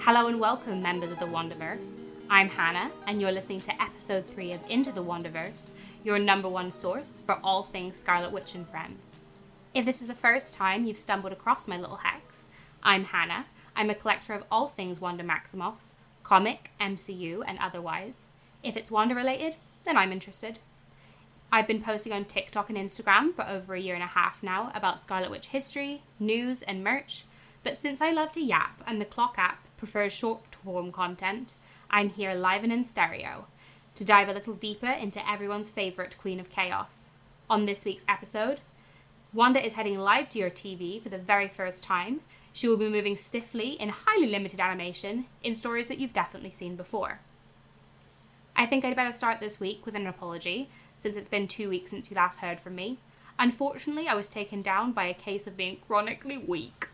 Hello and welcome, members of the Wandaverse. I'm Hannah, and you're listening to episode 3 of Into the Wandaverse, your number one source for all things Scarlet Witch and Friends. If this is the first time you've stumbled across my little hex, I'm Hannah. I'm a collector of all things Wanda Maximoff, comic, MCU, and otherwise. If it's Wanda related, then I'm interested. I've been posting on TikTok and Instagram for over a year and a half now about Scarlet Witch history, news, and merch, but since I love to yap and the Clock app prefers short-form content, I'm here live and in stereo to dive a little deeper into everyone's favourite Queen of Chaos. On this week's episode, Wanda is heading live to your TV for the very first time. She will be moving stiffly in highly limited animation in stories that you've definitely seen before. I think I'd better start this week with an apology, since it's been 2 weeks since you last heard from me. Unfortunately, I was taken down by a case of being chronically weak.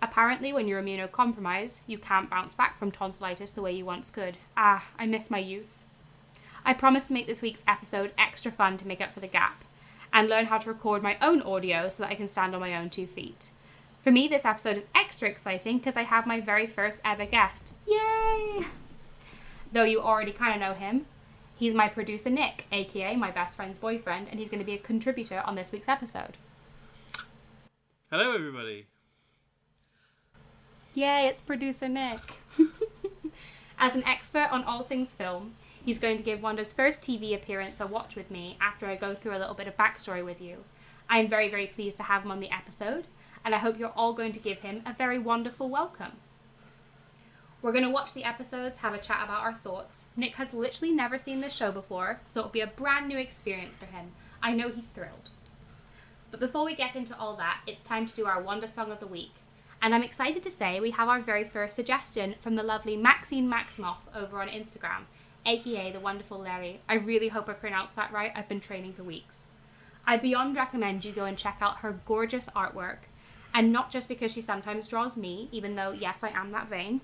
Apparently, when you're immunocompromised, you can't bounce back from tonsillitis the way you once could. I miss my youth. I promised to make this week's episode extra fun to make up for the gap, and learn how to record my own audio so that I can stand on my own 2 feet. For me, this episode is extra exciting because I have my very first ever guest. Yay! Though you already kind of know him, he's my producer Nick, aka my best friend's boyfriend, and he's going to be a contributor on this week's episode. Hello, everybody. Yay, it's producer Nick. As an expert on all things film, he's going to give Wanda's first TV appearance a watch with me after I go through a little bit of backstory with you. I'm very, very pleased to have him on the episode, and I hope you're all going to give him a very wonderful welcome. We're going to watch the episodes, have a chat about our thoughts. Nick has literally never seen this show before, so it'll be a brand new experience for him. I know he's thrilled. But before we get into all that, it's time to do our Wanda Song of the Week. And I'm excited to say we have our very first suggestion from the lovely Maxine Maximoff over on Instagram, aka the wonderful Larry. I really hope I pronounced that right. I've been training for weeks. I beyond recommend you go and check out her gorgeous artwork, and not just because she sometimes draws me, even though, yes, I am that vain.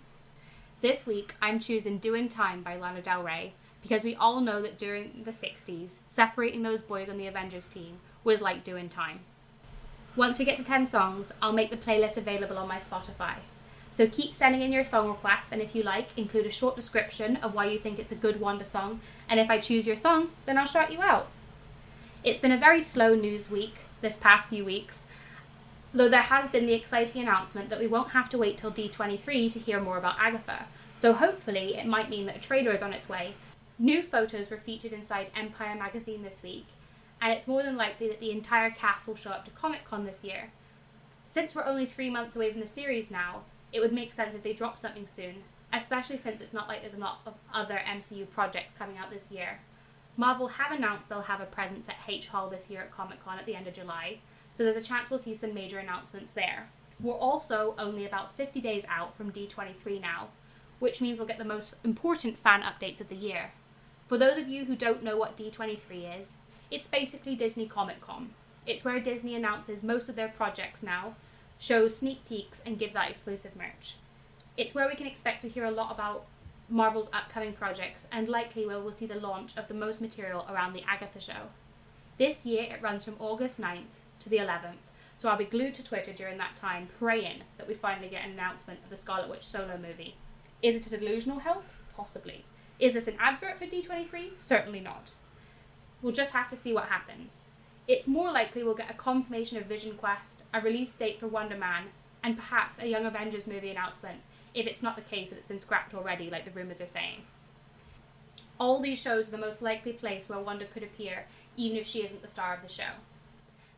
This week, I'm choosing Doin' Time by Lana Del Rey, because we all know that during the 60s, separating those boys on the Avengers team was like doing time. Once we get to 10 songs, I'll make the playlist available on my Spotify. So keep sending in your song requests, and if you like, include a short description of why you think it's a good Wanda song, and if I choose your song, then I'll shout you out. It's been a very slow news week this past few weeks, though there has been the exciting announcement that we won't have to wait till D23 to hear more about Agatha, so hopefully it might mean that a trailer is on its way. New photos were featured inside Empire magazine this week, and it's more than likely that the entire cast will show up to Comic-Con this year. Since we're only 3 months away from the series now, it would make sense if they drop something soon, especially since it's not like there's a lot of other MCU projects coming out this year. Marvel have announced they'll have a presence at H Hall this year at Comic-Con at the end of July, so there's a chance we'll see some major announcements there. We're also only about 50 days out from D23 now, which means we'll get the most important fan updates of the year. For those of you who don't know what D23 is, it's basically Disney Comic-Con. It's where Disney announces most of their projects now, shows sneak peeks, and gives out exclusive merch. It's where we can expect to hear a lot about Marvel's upcoming projects, and likely where we'll see the launch of the most material around the Agatha show. This year it runs from August 9th to the 11th, so I'll be glued to Twitter during that time, praying that we finally get an announcement of the Scarlet Witch solo movie. Is it a delusional help? Possibly. Is this an advert for D23? Certainly not. We'll just have to see what happens. It's more likely we'll get a confirmation of Vision Quest, a release date for Wonder Man, and perhaps a Young Avengers movie announcement, if it's not the case that it's been scrapped already like the rumours are saying. All these shows are the most likely place where Wanda could appear, even if she isn't the star of the show.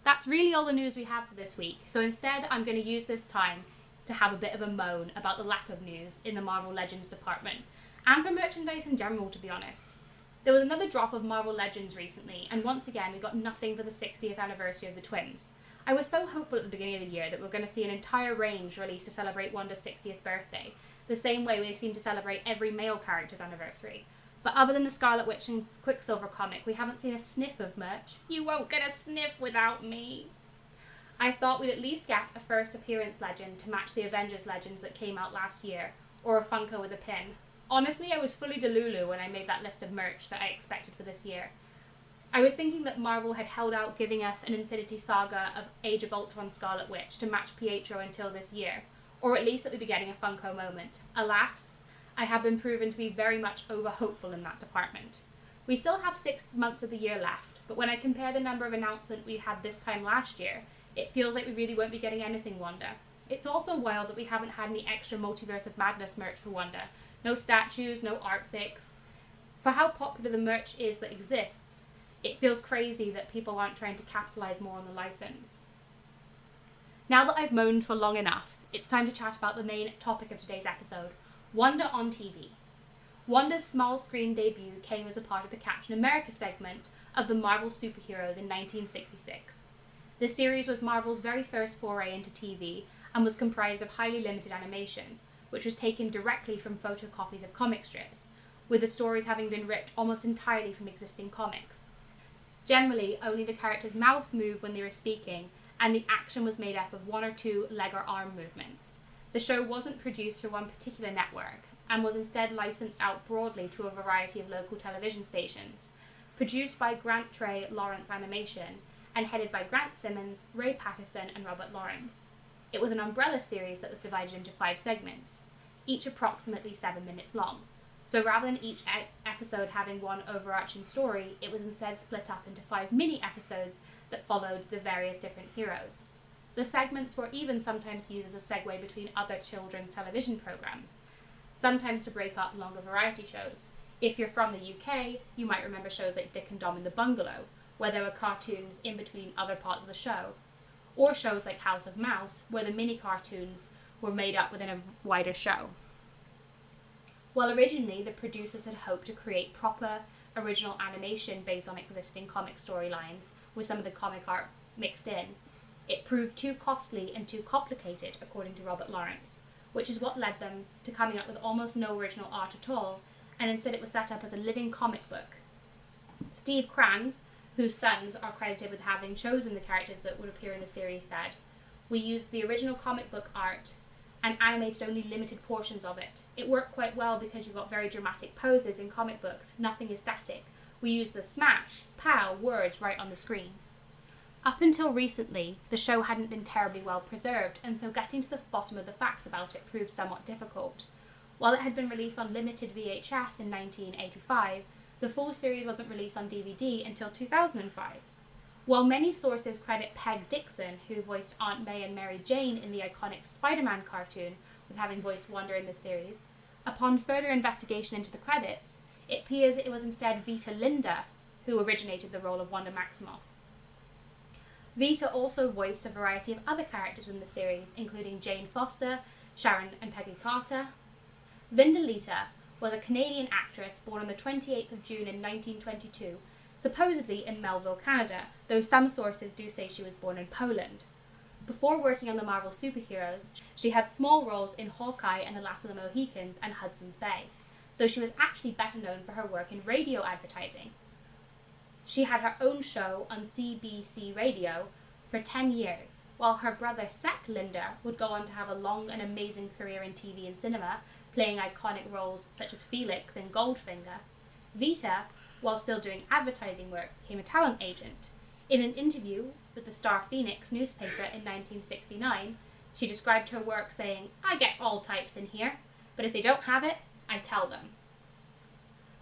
That's really all the news we have for this week, so instead I'm going to use this time to have a bit of a moan about the lack of news in the Marvel Legends department, and for merchandise in general, to be honest. There was another drop of Marvel Legends recently, and once again we got nothing for the 60th anniversary of the twins. I was so hopeful at the beginning of the year that we were going to see an entire range released to celebrate Wanda's 60th birthday, the same way we seem to celebrate every male character's anniversary. But other than the Scarlet Witch and Quicksilver comic, we haven't seen a sniff of merch. You won't get a sniff without me. I thought we'd at least get a first appearance legend to match the Avengers legends that came out last year, or a Funko with a pin. Honestly, I was fully delulu when I made that list of merch that I expected for this year. I was thinking that Marvel had held out giving us an Infinity Saga of Age of Ultron Scarlet Witch to match Pietro until this year, or at least that we'd be getting a Funko moment. Alas, I have been proven to be very much over-hopeful in that department. We still have 6 months of the year left, but when I compare the number of announcements we had this time last year, it feels like we really won't be getting anything Wanda. It's also wild that we haven't had any extra Multiverse of Madness merch for Wanda. No statues, no art fix. For how popular the merch is that exists, it feels crazy that people aren't trying to capitalise more on the licence. Now that I've moaned for long enough, it's time to chat about the main topic of today's episode, Wanda on TV. Wanda's small screen debut came as a part of the Captain America segment of the Marvel Superheroes in 1966. The series was Marvel's very first foray into TV and was comprised of highly limited animation, which was taken directly from photocopies of comic strips, with the stories having been ripped almost entirely from existing comics. Generally, only the character's mouth moved when they were speaking, and the action was made up of 1 or 2 leg or arm movements. The show wasn't produced for one particular network, and was instead licensed out broadly to a variety of local television stations. Produced by Grant Trey Lawrence Animation, and headed by Grant Simmons, Ray Patterson, and Robert Lawrence. It was an umbrella series that was divided into 5 segments, each approximately 7 minutes long. So rather than each episode having one overarching story, it was instead split up into 5 mini-episodes that followed the various different heroes. The segments were even sometimes used as a segue between other children's television programmes, sometimes to break up longer variety shows. If you're from the UK, you might remember shows like Dick and Dom in the Bungalow, where there were cartoons in between other parts of the show, or shows like House of Mouse, where the mini-cartoons were made up within a wider show. While originally the producers had hoped to create proper, original animation based on existing comic storylines, with some of the comic art mixed in, it proved too costly and too complicated, according to Robert Lawrence, which is what led them to coming up with almost no original art at all, and instead it was set up as a living comic book. Steve Kranz, whose sons are credited with having chosen the characters that would appear in the series, said, "We used the original comic book art and animated only limited portions of it. It worked quite well because you've got very dramatic poses in comic books, nothing is static. We used the smash, pow words right on the screen." Up until recently, the show hadn't been terribly well preserved, and so getting to the bottom of the facts about it proved somewhat difficult. While it had been released on limited VHS in 1985, the full series wasn't released on DVD until 2005. While many sources credit Peg Dixon, who voiced Aunt May and Mary Jane in the iconic Spider-Man cartoon, with having voiced Wanda in the series, upon further investigation into the credits, it appears it was instead Vita Linda who originated the role of Wanda Maximoff. Vita also voiced a variety of other characters in the series, including Jane Foster, Sharon and Peggy Carter. Vindalita was a Canadian actress born on the 28th of June in 1922, supposedly in Melville, Canada, though some sources do say she was born in Poland. Before working on the Marvel Superheroes, she had small roles in Hawkeye and the Last of the Mohicans and Hudson's Bay, though she was actually better known for her work in radio advertising. She had her own show on CBC Radio for 10 years, while her brother Sek Linder would go on to have a long and amazing career in TV and cinema, playing iconic roles such as Felix in Goldfinger. Vita, while still doing advertising work, became a talent agent. In an interview with the Star Phoenix newspaper in 1969, she described her work saying, "I get all types in here, but if they don't have it, I tell them."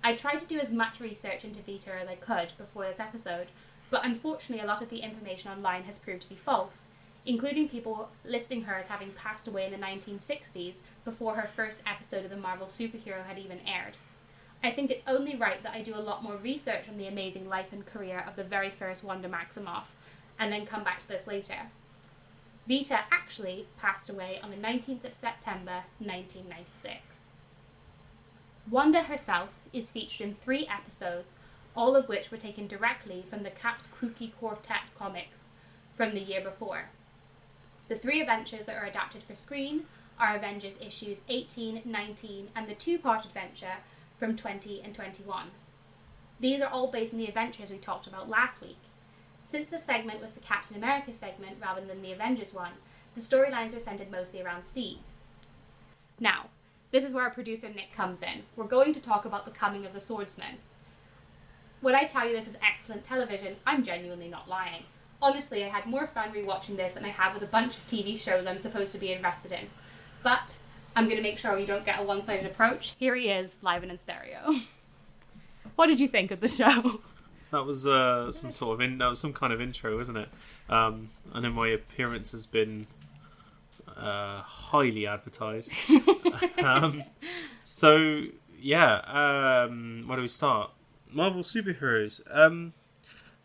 I tried to do as much research into Vita as I could before this episode, but unfortunately a lot of the information online has proved to be false, including people listing her as having passed away in the 1960s before her first episode of the Marvel Superhero had even aired. I think it's only right that I do a lot more research on the amazing life and career of the very first Wanda Maximoff, and then come back to this later. Vita actually passed away on the 19th of September 1996. Wanda herself is featured in 3 episodes, all of which were taken directly from the Cap's Kooky Quartet comics from the year before. The 3 adventures that are adapted for screen are Avengers issues 18, 19, and the 2-part adventure from 20 and 21. These are all based on the adventures we talked about last week. Since the segment was the Captain America segment rather than the Avengers one, the storylines are centered mostly around Steve. Now, this is where our producer Nick comes in. We're going to talk about the coming of the swordsman. When I tell you this is excellent television, I'm genuinely not lying. Honestly, I had more fun rewatching this than I have with a bunch of TV shows I'm supposed to be invested in. But I'm going to make sure you don't get a one-sided approach. Here he is, live and in stereo. What did you think of the show? That was some kind of intro, wasn't it? I know my appearance has been highly advertised. So yeah, where do we start? Marvel superheroes.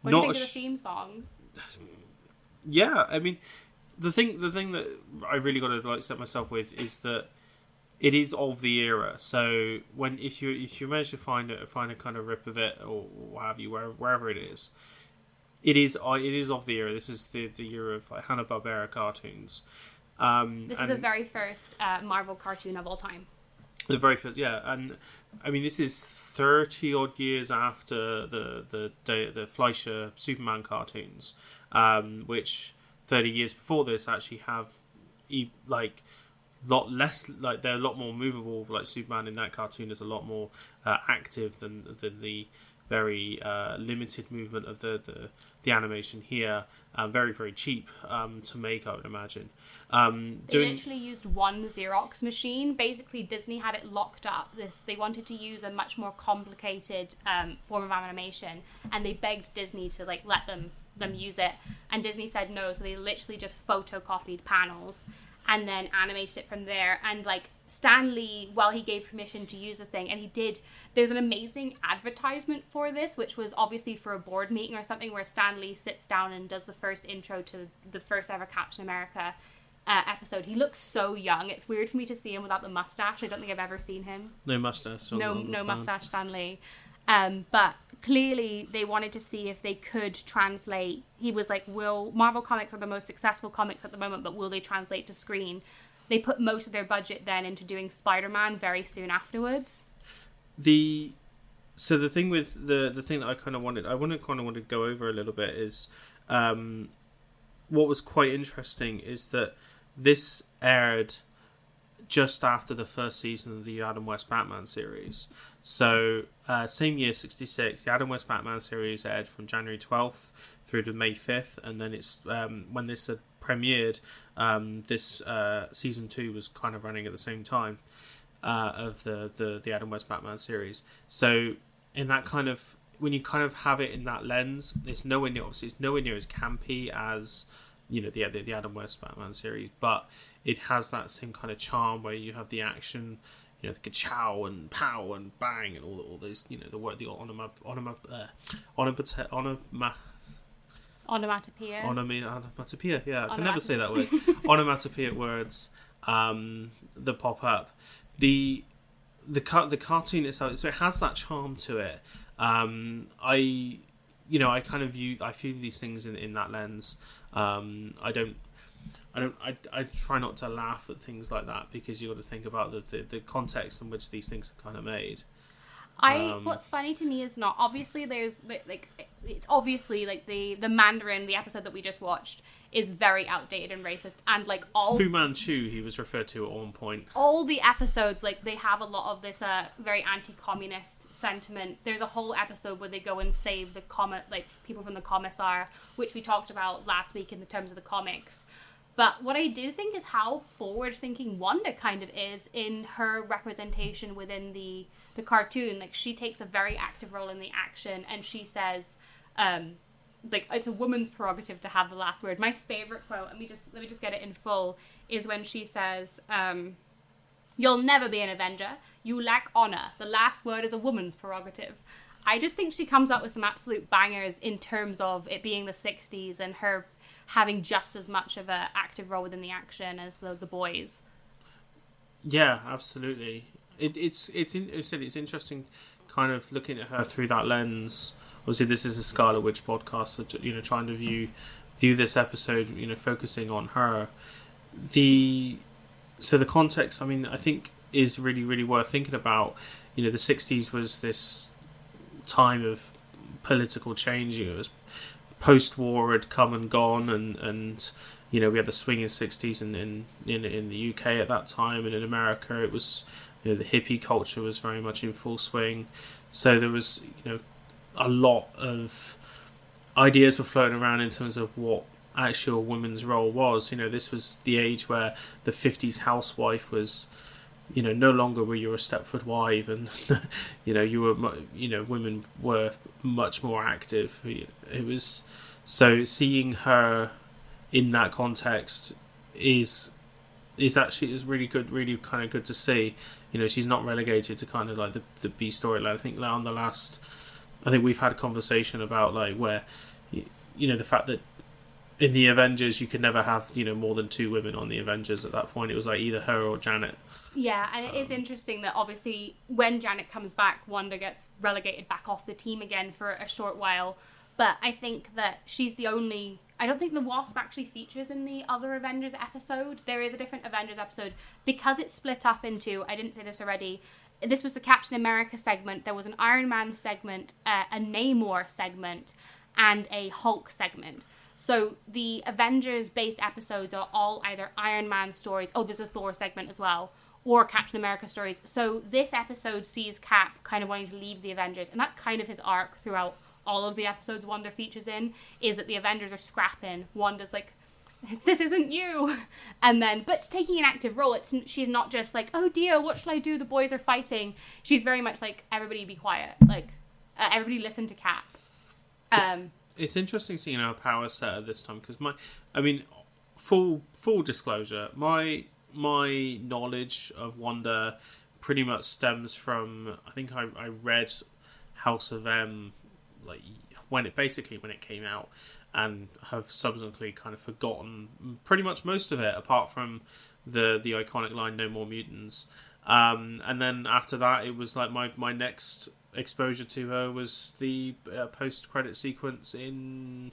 What do you think of the theme song? Yeah, I mean, the thing that I really got to set myself with is that it is of the era. So if you manage to find a kind of rip of it or what have you, wherever it is of the era. This is the era of like Hanna-Barbera cartoons. This is the very first Marvel cartoon of all time. The very first, yeah, and I mean this is 30 odd years after the Fleischer Superman cartoons, which 30 years before this actually have like lot less, like they're a lot more movable. Like Superman in that cartoon is a lot more active than the very limited movement of the animation here. Very, very cheap to make, I would imagine. They literally used one Xerox machine. Basically, Disney had it locked up. They wanted to use a much more complicated form of animation, and they begged Disney to like let them use it. And Disney said no, so they literally just photocopied panels and then animated it from there. And like Stan Lee, while he gave permission to use the thing, and he did, there's an amazing advertisement for this, which was obviously for a board meeting or something, where Stan Lee sits down and does the first intro to the first ever Captain America episode. He looks so young. It's weird for me to see him without the mustache. I don't think I've ever seen him. No mustache. No mustache, Stan Lee. But clearly they wanted to see if they could translate. He was like, Marvel Comics are the most successful comics at the moment, but will they translate to screen? They put most of their budget then into doing Spider-Man very soon afterwards. So the thing with the thing that I kind of wanted to go over a little bit is what was quite interesting is that this aired just after the first season of the Adam West Batman series. So same year, 1966, the Adam West Batman series aired from January 12th through to May 5th, and then it's when this had premiered, this season 2 was kind of running at the same time of the Adam West Batman series. So in that kind of, when you kind of have it in that lens, it's nowhere near as campy as the Adam West Batman series, but it has that same kind of charm where you have the action, the ka-chow and pow and bang and all those, the onomatopoeia. Yeah, I can never say that word. Onomatopoeic words that pop up. The cartoon itself, so it has that charm to it. I view these things in that lens. I try not to laugh at things like that, because you got to think about the context in which these things are kind of made. What's funny to me is not obviously there's like it's obviously like the Mandarin, the episode that we just watched, is very outdated and racist, and like all Fu Manchu, he was referred to at one point. All the episodes, like, they have a lot of this very anti-communist sentiment. There's a whole episode where they go and save the people from the commissar, which we talked about last week in the terms of the comics. But what I do think is how forward-thinking Wanda kind of is in her representation within the cartoon. Like, she takes a very active role in the action, and she says, it's a woman's prerogative to have the last word. My favorite quote, let me just get it in full, is when she says, "You'll never be an Avenger. You lack honor. The last word is a woman's prerogative." I just think she comes up with some absolute bangers in terms of it being the 60s and her having just as much of an active role within the action as the boys. Yeah, absolutely. It's interesting kind of looking at her through that lens. Obviously, this is a Scarlet Witch podcast, so, trying to view this episode, focusing on her. The context, I mean, I think is really, really worth thinking about. The 60s was this time of political change. It was post-war had come and gone, and we had the swinging 60s in the UK at that time, and in America it was, the hippie culture was very much in full swing. So there was, a lot of ideas were floating around in terms of what actual woman's role was. This was the age where the 50s housewife was, no longer were you a Stepford wife, and you were, women were much more active. It was so seeing her in that context is really good, really kind of good to see. She's not relegated to kind of like the B storyline. I think we've had a conversation about like where the fact that in the Avengers you could never have more than two women on the Avengers. At that point it was like either her or Janet. Yeah, and it is interesting that obviously when Janet comes back, Wanda gets relegated back off the team again for a short while. But I think that she's the only... I don't think the Wasp actually features in the other Avengers episode. There is a different Avengers episode. Because it's split up into... I didn't say this already. This was the Captain America segment. There was an Iron Man segment, a Namor segment, and a Hulk segment. So the Avengers-based episodes are all either Iron Man stories... Oh, there's a Thor segment as well. Or Captain America stories. So this episode sees Cap kind of wanting to leave the Avengers. And that's kind of his arc throughout all of the episodes Wanda features in, is that the Avengers are scrapping. Wanda's like, this isn't you. And then, but taking an active role, she's not just like, oh dear, what shall I do? The boys are fighting. She's very much like, everybody be quiet. Like, everybody listen to Cap. It's interesting seeing our power set at this time, because full disclosure, my knowledge of Wanda pretty much stems from, I think I read House of M like when it came out, and have subsequently kind of forgotten pretty much most of it, apart from the iconic line "No More Mutants." And then after that, it was like my next exposure to her was the post-credit sequence in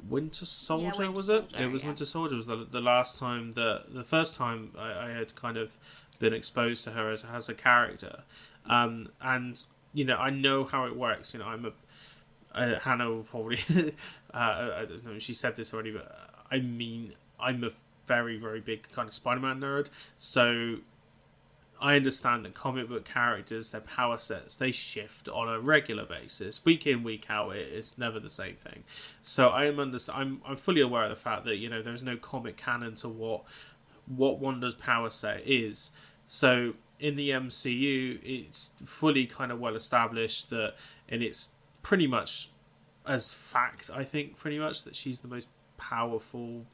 Winter Soldier. Winter was it? Soldier, It was yeah. Winter Soldier. Was the last time the first time I had kind of been exposed to her as a character, and I know how it works. I'm Hannah will probably I don't know if she said this already, but I'm a very, very big kind of Spider-Man nerd, so I understand that comic book characters, their power sets, they shift on a regular basis, week in, week out. It's never the same thing. So I'm fully aware of the fact that there's no comic canon to what Wanda's power set is. So in the MCU, it's fully kind of well established that, and it's pretty much as fact, I think, pretty much that she's the most powerful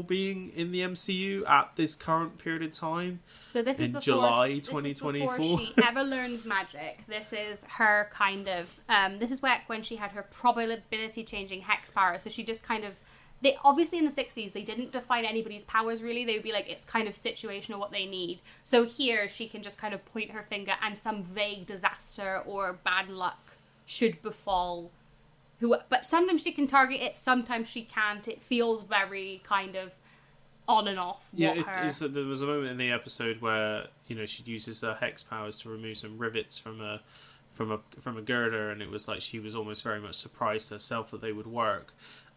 being in the MCU at this current period of time. So this is in before July 2024. This is before she ever learns magic. This is her kind of this is when she had her probability changing hex power. So she just kind of, they obviously in the 60s they didn't define anybody's powers really. They would be like, it's kind of situational what they need. So here she can just kind of point her finger and some vague disaster or bad luck should befall but sometimes she can target it, sometimes she can't. It feels very kind of on and off. There was a moment in the episode where she uses her hex powers to remove some rivets from a girder, and it was like she was almost very much surprised herself that they would work.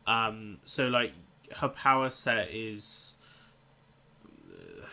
So like her power set is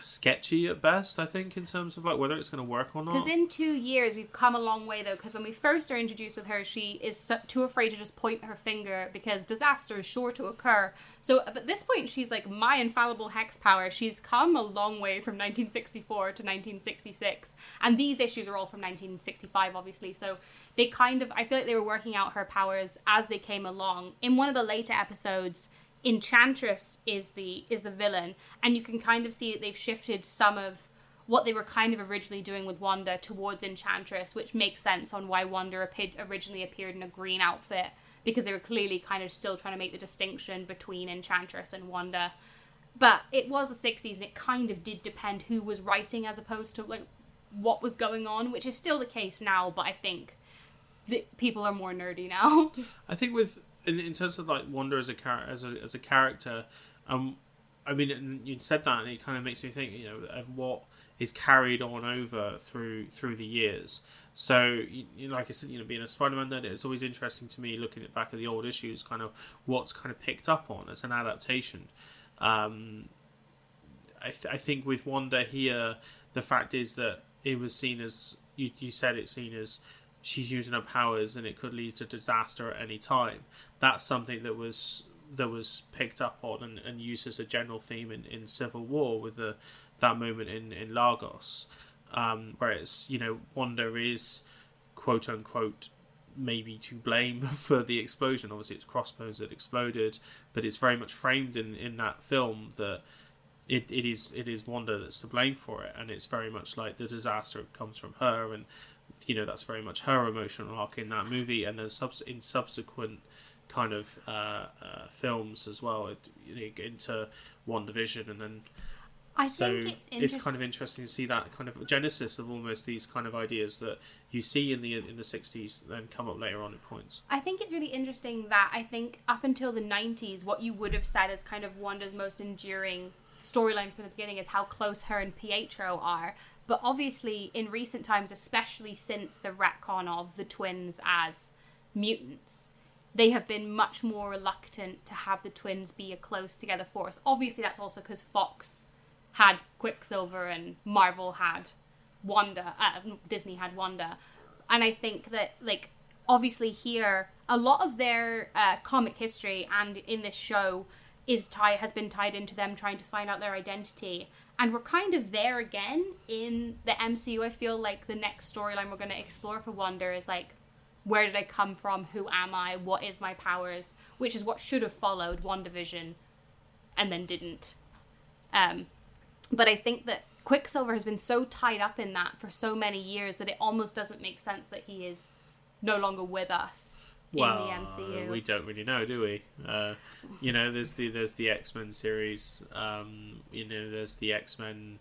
sketchy at best, I think, in terms of like whether it's going to work or not. Because in 2 years we've come a long way though, because when we first are introduced with her, she is too afraid to just point her finger because disaster is sure to occur. So at this point she's like, my infallible hex power. She's come a long way from 1964 to 1966, and these issues are all from 1965 obviously, so they kind of, I feel like they were working out her powers as they came along. In one of the later episodes, Enchantress is the villain, and you can kind of see that they've shifted some of what they were kind of originally doing with Wanda towards Enchantress, which makes sense on why Wanda originally appeared in a green outfit, because they were clearly kind of still trying to make the distinction between Enchantress and Wanda. But it was the 60s, and it kind of did depend who was writing as opposed to like what was going on, which is still the case now, but I think that people are more nerdy now. I think in terms of like Wanda as a character, I mean, you said that, and it kind of makes me think, of what is carried on over through the years. So, like I said, being a Spider-Man nerd, it's always interesting to me looking back at the old issues, kind of what's kind of picked up on as an adaptation. I think with Wanda here, the fact is that it was seen as you said, it's seen as she's using her powers and it could lead to disaster at any time. That's something that was picked up on and used as a general theme in Civil War with that moment in Lagos, where it's, Wanda is quote unquote maybe to blame for the explosion. Obviously it's Crossbones that exploded, but it's very much framed in that film that it is Wanda that's to blame for it, and it's very much like the disaster comes from her, and that's very much her emotional arc in that movie. And then in subsequent kind of films as well, into WandaVision, and then I think it's kind of interesting to see that kind of genesis of almost these kind of ideas that you see in the 60s then come up later on in points. I think it's really interesting that I think up until the 90s, what you would have said is kind of Wanda's most enduring storyline from the beginning is how close her and Pietro are. But obviously in recent times, especially since the retcon of the twins as mutants, they have been much more reluctant to have the twins be a close together force. Obviously that's also because Fox had Quicksilver and Marvel had Wanda, Disney had Wanda. And I think that, obviously here, a lot of their comic history and in this show has been tied into them trying to find out their identity. And we're kind of there again in the MCU. I feel like the next storyline we're going to explore for Wanda is where did I come from? Who am I? What is my powers? Which is what should have followed WandaVision and then didn't. But I think that Quicksilver has been so tied up in that for so many years that it almost doesn't make sense that he is no longer with us in the MCU. We don't really know, do we? There's the X-Men series. There's the X-Men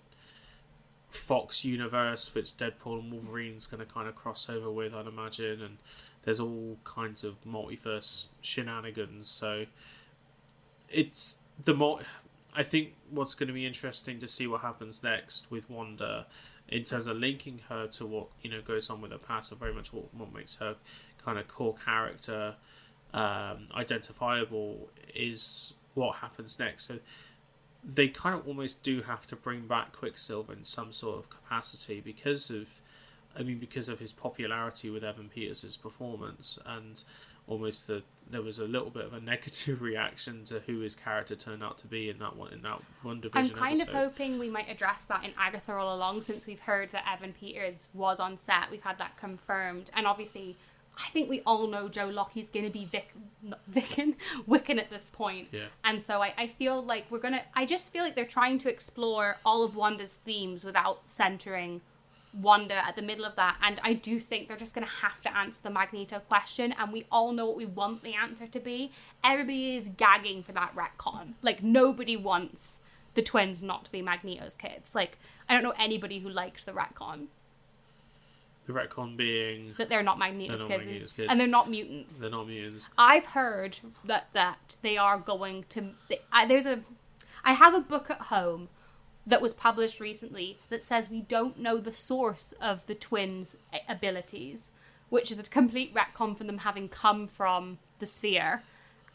Fox universe, which Deadpool and Wolverine's going to kind of cross over with, I'd imagine. And there's all kinds of multiverse shenanigans. So it's I think what's going to be interesting to see what happens next with Wanda in terms of linking her to what goes on with her past, and very much what makes her kind of core character identifiable is what happens next. So they kind of almost do have to bring back Quicksilver in some sort of capacity because of his popularity with Evan Peters' performance, and almost there was a little bit of a negative reaction to who his character turned out to be in that WandaVision I'm kind episode. of hoping we might address that in Agatha all along, since we've heard that Evan Peters was on set. We've had that confirmed, and obviously I think we all know Joe Lockey's going to be Wiccan at this point. Yeah. And so I feel like I just feel like they're trying to explore all of Wanda's themes without centering Wanda at the middle of that. And I do think they're just going to have to answer the Magneto question, and we all know what we want the answer to be. Everybody is gagging for that retcon. Nobody wants the twins not to be Magneto's kids. I don't know anybody who liked the retcon. The retcon being that they're not Magneto's kids. And they're not mutants. They're not mutants. I've heard that they are going to... I have a book at home that was published recently that says we don't know the source of the twins' abilities, which is a complete retcon for them having come from the sphere,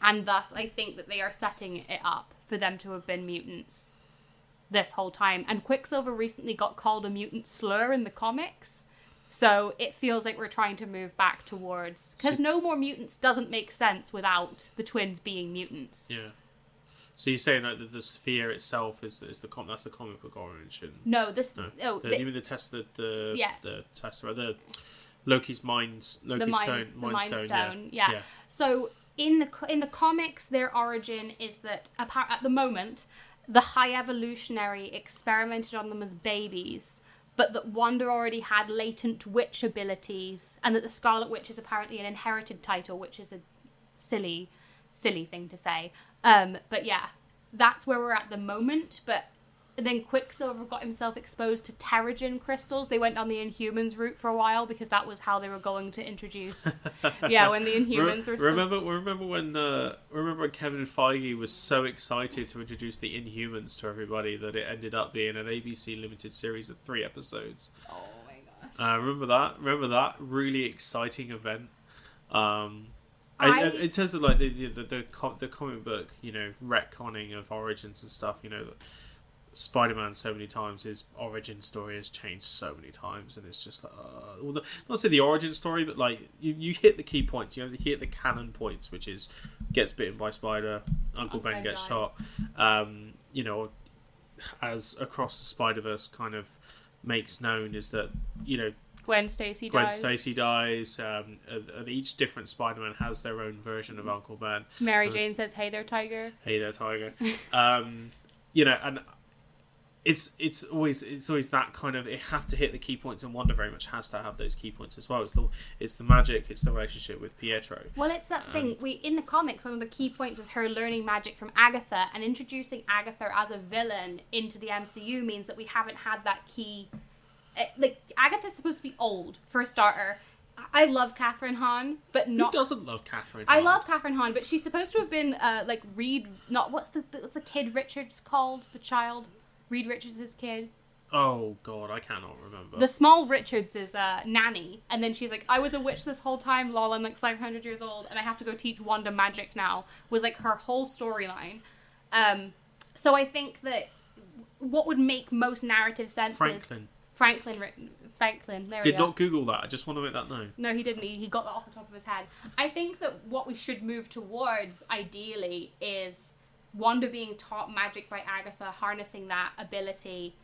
and thus I think that they are setting it up for them to have been mutants this whole time. And Quicksilver recently got called a mutant slur in the comics, so it feels like we're trying to move back towards... Because no more mutants doesn't make sense without the twins being mutants. Yeah. So you're saying that the sphere itself is that's the comic book origin? No, you mean the Tesseract, the Loki's Mind Stone. Yeah. So in the comics, their origin is that at the moment, the High Evolutionary experimented on them as babies, but that Wanda already had latent witch abilities, and that the Scarlet Witch is apparently an inherited title, which is a silly thing to say. But yeah, that's where we're at the moment. But then Quicksilver got himself exposed to Terrigen crystals. They went down the Inhumans route for a while because that was how they were going to introduce. Yeah, when the Inhumans were. Remember when Kevin Feige was so excited to introduce the Inhumans to everybody that it ended up being an ABC limited series of 3 episodes. Oh my gosh! Remember that really exciting event. In terms of the comic book, retconning of origins and stuff, Spider-Man so many times, his origin story has changed so many times, and it's just like, not say the origin story, but like you hit the key points, you hit the canon points, which is gets bitten by spider, Uncle Ben gets shot, as Across the Spider-Verse kind of makes known, is that Gwen Stacy dies. And each different Spider-Man has their own version of Uncle Ben. Mary Jane says, "Hey there, Tiger." Hey there, Tiger. And it's always that kind of, it have to hit the key points, and Wanda very much has to have those key points as well. It's the magic, it's the relationship with Pietro. Well, it's that thing. In the comics, one of the key points is her learning magic from Agatha, and introducing Agatha as a villain into the MCU means that we haven't had that key. Like, Agatha's supposed to be old, for a starter. I love Catherine Hahn, but not... Who doesn't love Catherine Hahn? I love Catherine Hahn, but she's supposed to have been, Reed... What's the kid Richards called? The child? Reed Richards' kid? Oh, God, I cannot remember. The small Richards is nanny, and then she's like, I was a witch this whole time, lol, I'm like 500 years old, and I have to go teach Wanda magic now, was like her whole storyline. So I think that what would make most narrative sense is... Franklin, there we go. Did not Google that. I just want to make that known. No, he didn't. He got that off the top of his head. I think that what we should move towards, ideally, is Wanda being taught magic by Agatha, harnessing that ability.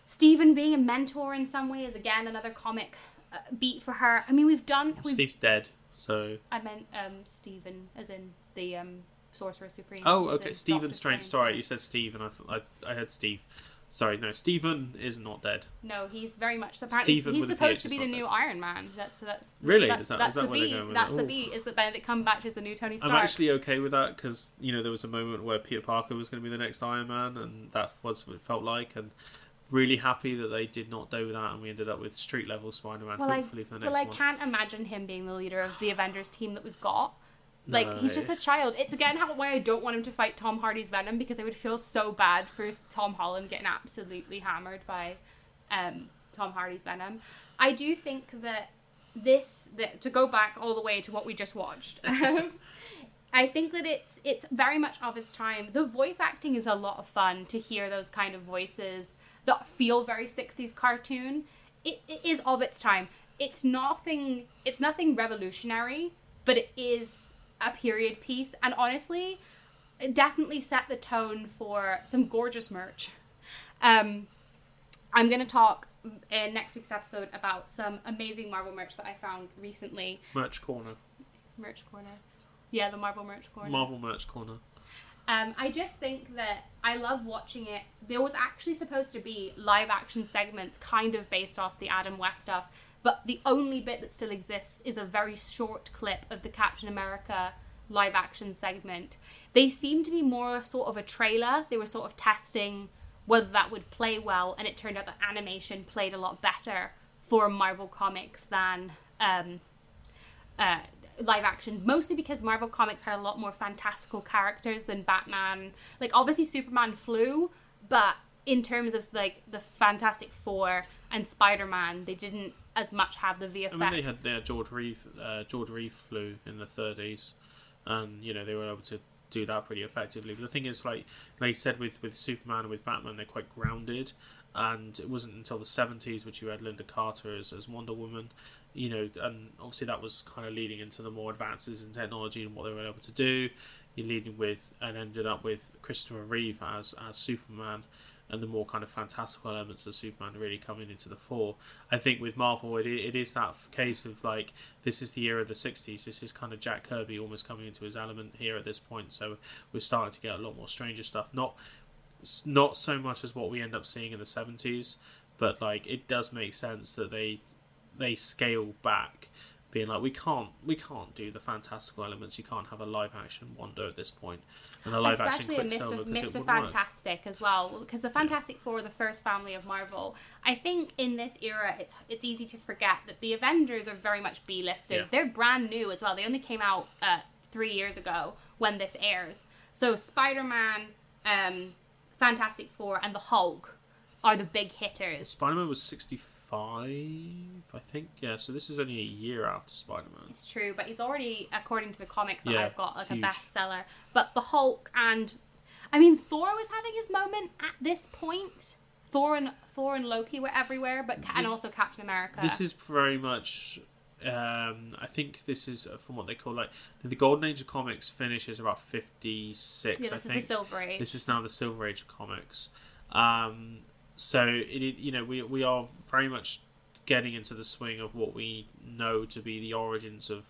Stephen being a mentor in some way is, again, another comic beat for her. I mean, Steve's dead, so... I meant Stephen, as in the Sorcerer Supreme. Oh, okay. Stephen Strange. Sorry, you said Steve, and I heard Steve. Sorry, no, Stephen is not dead. No, he's very much... He's supposed to be the new Iron Man. That's really? That's the beat. That's the beat, is that Benedict Cumberbatch is the new Tony Stark. I'm actually okay with that, because, there was a moment where Peter Parker was going to be the next Iron Man, and that was what it felt like, and really happy that they did not do that, and we ended up with street-level Spider-Man, hopefully for the next one. Well, I can't imagine him being the leader of the Avengers team that we've got. Like, he's just a child. It's, again, why I don't want him to fight Tom Hardy's Venom, because I would feel so bad for Tom Holland getting absolutely hammered by Tom Hardy's Venom. I do think that to go back all the way to what we just watched, I think that it's very much of its time. The voice acting is a lot of fun to hear those kind of voices that feel very 60s cartoon. It is of its time. It's nothing revolutionary, but it is a period piece, and honestly, it definitely set the tone for some gorgeous merch. I'm going to talk in next week's episode about some amazing Marvel merch that I found recently. Merch corner. Yeah, the Marvel merch corner. I just think that I love watching it. There was actually supposed to be live action segments kind of based off the Adam West stuff, but the only bit that still exists is a very short clip of the Captain America live action segment. They seem to be more sort of a trailer. They were sort of testing whether that would play well, and it turned out that animation played a lot better for Marvel Comics than live action, mostly because Marvel Comics had a lot more fantastical characters than Batman. Like, obviously Superman flew, but in terms of like the Fantastic Four and Spider-Man, they didn't as much have the VFX. I mean, they had George Reeve flew in the 30s, and they were able to do that pretty effectively. But the thing is, like you said, with Superman and with Batman, they're quite grounded, and it wasn't until the 70s which you had Linda Carter as Wonder Woman, and obviously that was kind of leading into the more advances in technology and what they were able to do. You're leading with, and ended up with Christopher Reeve as Superman, and the more kind of fantastical elements of Superman really coming into the fore. I think with Marvel, it is that case of, like, this is the era of the 60s. This is kind of Jack Kirby almost coming into his element here at this point. So we're starting to get a lot more Stranger stuff. Not so much as what we end up seeing in the 70s, but, like, it does make sense that they scale back, being like, we can't do the fantastical elements. You can't have a live action Wonder at this point, and a live action Quicksilver, Mr. Fantastic as well, because the Fantastic Four are the first family of Marvel. I think in this era, it's easy to forget that the Avengers are very much B-listers. Yeah. They're brand new as well. They only came out 3 years ago when this airs. So Spider-Man, Fantastic Four, and the Hulk are the big hitters. Spider-Man was 65, I think. Yeah, so this is only a year after Spider-Man. It's true, but he's already, according to the comics that I've got, like huge. A bestseller. But the Hulk, and I mean, Thor was having his moment at this point. Thor and Loki were everywhere, but and also Captain America. This is very much. I think this is from what they call like the Golden Age of comics finishes about 56. Yeah, this is the Silver Age. This is now the Silver Age of comics. So we are very much getting into the swing of what we know to be the origins of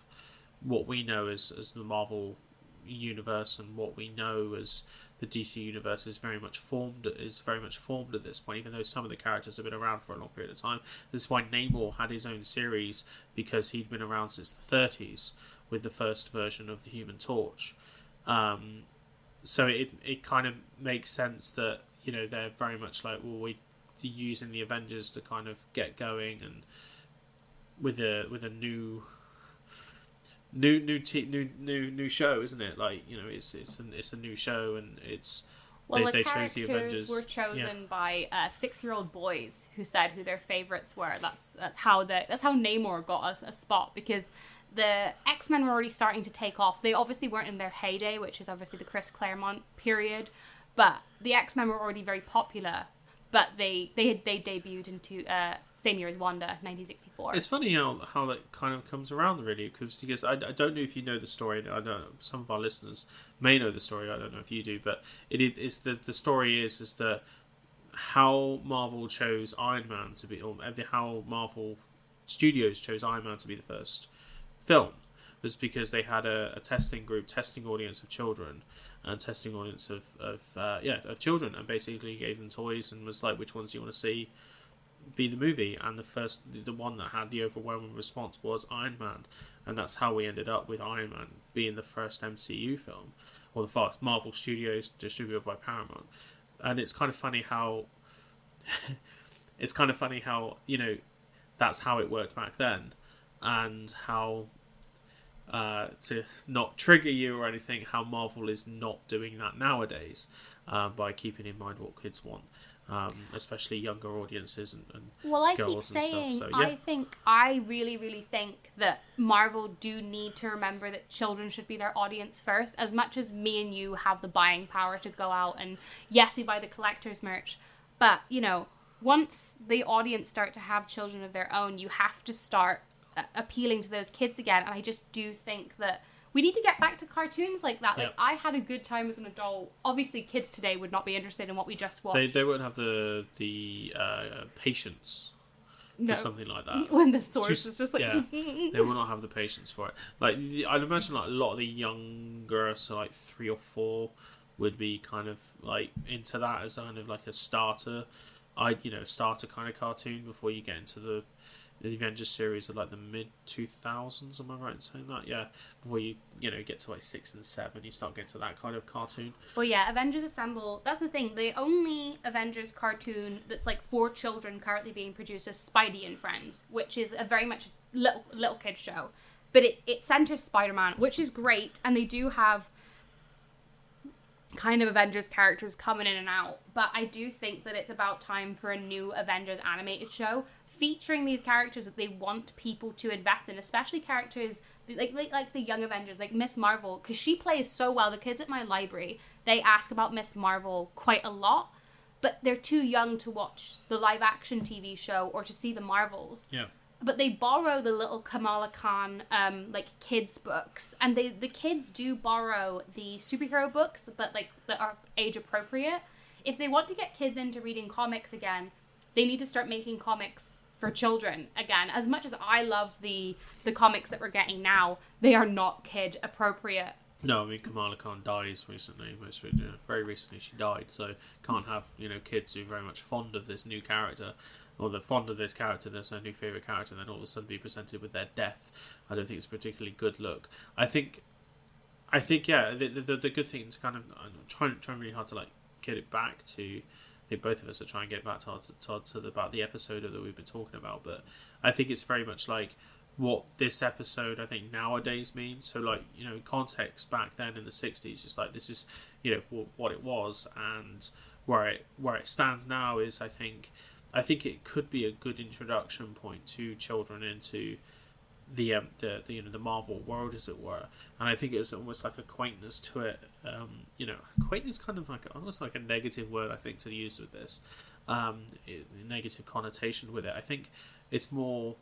what we know as the Marvel universe, and what we know as the DC universe is very much formed at this point, even though some of the characters have been around for a long period of time. This is why Namor had his own series, because he'd been around since the 30s with the first version of the Human Torch. So it kind of makes sense that they're very much like, well, we're using the Avengers to kind of get going, and with a new show, isn't it? Like, it's a new show, and it's the characters were chosen by 6-year-old boys who said who their favorites were. That's how Namor got a spot, because the X-Men were already starting to take off. They obviously weren't in their heyday, which is obviously the Chris Claremont period, but the X-Men were already very popular. But they debuted into same year as Wanda, 1964. It's funny how that kind of comes around, really, because I don't know if you know the story. I don't know, some of our listeners may know the story. I don't know if you do, but it's the story is that how Marvel chose Iron Man to be, or how Marvel Studios chose Iron Man to be the first film, was because they had a testing audience of children, and testing audience of children, and basically gave them toys and was like, which ones do you want to see be the movie? And the one that had the overwhelming response was Iron Man, and that's how we ended up with Iron Man being the first MCU film, or the first Marvel Studios distributed by Paramount. And it's kind of funny how that's how it worked back then, and how to not trigger you or anything, how Marvel is not doing that nowadays, by keeping in mind what kids want, especially younger audiences and well, I girls keep saying, and stuff. So, I really, really think that Marvel do need to remember that children should be their audience first. As much as me and you have the buying power to go out and, yes, we buy the collector's merch, but, once the audience start to have children of their own, you have to start appealing to those kids again. And I just do think that we need to get back to cartoons like that. Like, I had a good time as an adult. Obviously, kids today would not be interested in what we just watched. They won't have the patience for something like that. When the source is just like... they will not have the patience for it. Like, I'd imagine like a lot of the younger, so like 3 or 4, would be kind of like into that as kind of like a starter kind of cartoon before you get into the Avengers series of like the mid-2000s. Am I right in saying that? Yeah, before you get to like 6 and 7, you start getting to that kind of cartoon. Well, yeah, Avengers Assemble. That's the thing. The only Avengers cartoon that's like for children currently being produced is Spidey and Friends, which is a very much little kid show, but it centers Spider-Man, which is great, and they do have kind of Avengers characters coming in and out, but I do think that it's about time for a new Avengers animated show featuring these characters that they want people to invest in, especially characters like the young Avengers, like Miss Marvel, because she plays so well. The kids at my library, they ask about Miss Marvel quite a lot, but they're too young to watch the live action TV show or to see the Marvels. Yeah. But they borrow the little Kamala Khan, kids books, and the kids do borrow the superhero books, but that are age appropriate. If they want to get kids into reading comics again, they need to start making comics for children again. As much as I love the comics that we're getting now, they are not kid appropriate. No, I mean, Kamala Khan dies recently. Very recently she died, so can't have kids who are very much fond of this new character, or they're fond of this character, there's their new favourite character, and then all of a sudden be presented with their death. I don't think it's a particularly good look. I think yeah, the good thing is kind of, I'm trying really hard to like get it back to, I think both of us are trying to get back to about the episode that we've been talking about, but I think it's very much like what this episode I think nowadays means. So like, context back then in the 60s, just like this is what it was, and where it stands now is I think it could be a good introduction point to children into the Marvel world, as it were. And I think it's almost like a quaintness to it. Quaint is kind of like almost like a negative word, I think, to use with this. Negative connotation with it. I think it's more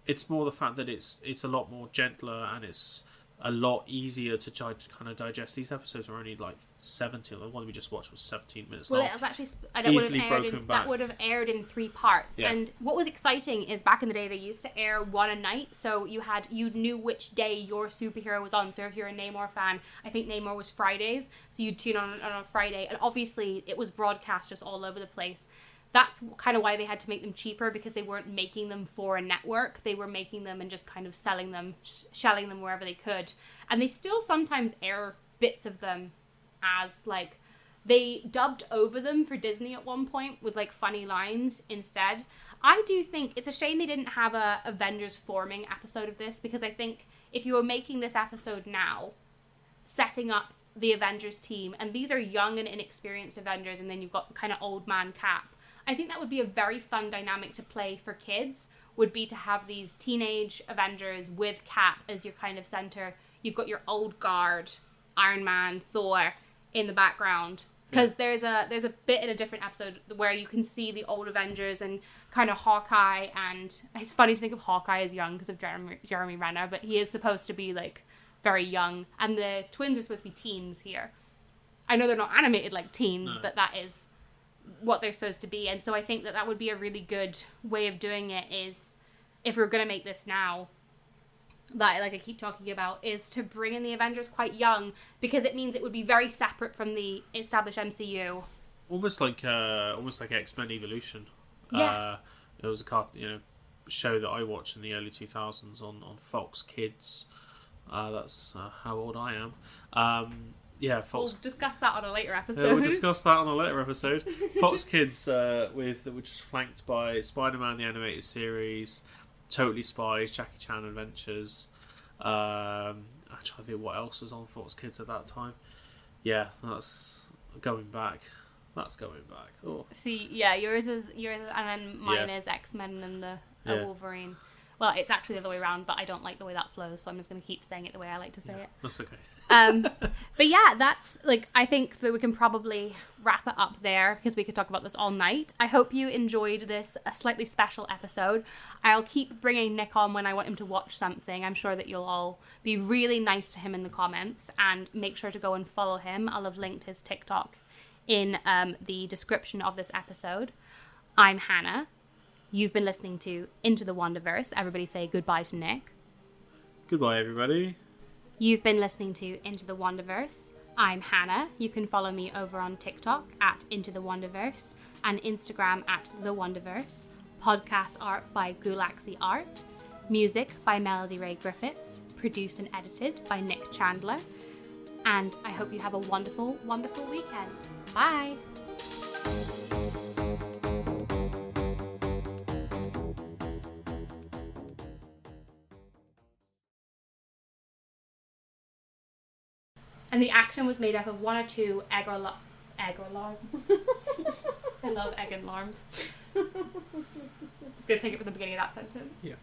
the fact that it's a lot more gentler, and it's a lot easier to kind of digest. These episodes are only like 17. The one we just watched was 17 minutes long. Well, it was actually that would have aired in 3 parts. Yeah. And what was exciting is back in the day they used to air one a night, so you knew which day your superhero was on. So if you're a Namor fan, I think Namor was Fridays, so you'd tune on a Friday, and obviously it was broadcast just all over the place. That's kind of why they had to make them cheaper, because they weren't making them for a network. They were making them and just kind of selling them, shelling them wherever they could. And they still sometimes air bits of them as, like, they dubbed over them for Disney at one point with, like, funny lines instead. I do think it's a shame they didn't have a Avengers forming episode of this, because I think if you were making this episode now, setting up the Avengers team, and these are young and inexperienced Avengers, and then you've got kind of old man Cap, I think that would be a very fun dynamic to play for kids, would be to have these teenage Avengers with Cap as your kind of center. You've got your old guard, Iron Man, Thor in the background. Because there's a bit in a different episode where you can see the old Avengers and kind of Hawkeye, and it's funny to think of Hawkeye as young because of Jeremy Renner, but he is supposed to be, like, very young. And the twins are supposed to be teens here. I know they're not animated like teens, but that is what they're supposed to be. And so I think that would be a really good way of doing it, is if we're going to make this now, that, like I keep talking about, is to bring in the Avengers quite young, because it means it would be very separate from the established MCU. Almost like X-Men Evolution. Yeah. It was a show that I watched in the early 2000s on Fox Kids. That's how old I am. Fox. We'll discuss that on a later episode. We'll discuss that on a later episode. Fox Kids, which is flanked by Spider-Man the Animated Series, Totally Spies, Jackie Chan Adventures. I'm trying to think what else was on Fox Kids at that time. Yeah, that's going back. Oh. See, yeah, yours is, and then mine is X-Men and the Wolverine. Well, it's actually the other way around, but I don't like the way that flows, so I'm just going to keep saying it the way I like to say it. That's okay. But yeah, that's, like, I think that we can probably wrap it up there, because we could talk about this all night. I hope you enjoyed this a slightly special episode. I'll keep bringing Nick on when I want him to watch something. I'm sure that you'll all be really nice to him in the comments, and make sure to go and follow him. I'll have linked his TikTok in the description of this episode. I'm Hannah. You've been listening to Into the Wonderverse. Everybody say goodbye to Nick. Goodbye, everybody. You've been listening to Into the Wonderverse. I'm Hannah. You can follow me over on TikTok at Into the Wonderverse and Instagram at The Wonderverse. Podcast art by ghoulaxyart. Music by Melody Ray Griffiths. Produced and edited by Nick Chandler. And I hope you have a wonderful, wonderful weekend. Bye! And the action was made up of 1 or 2 egg alarm. I love egg and alarms. Just going to take it from the beginning of that sentence. Yeah.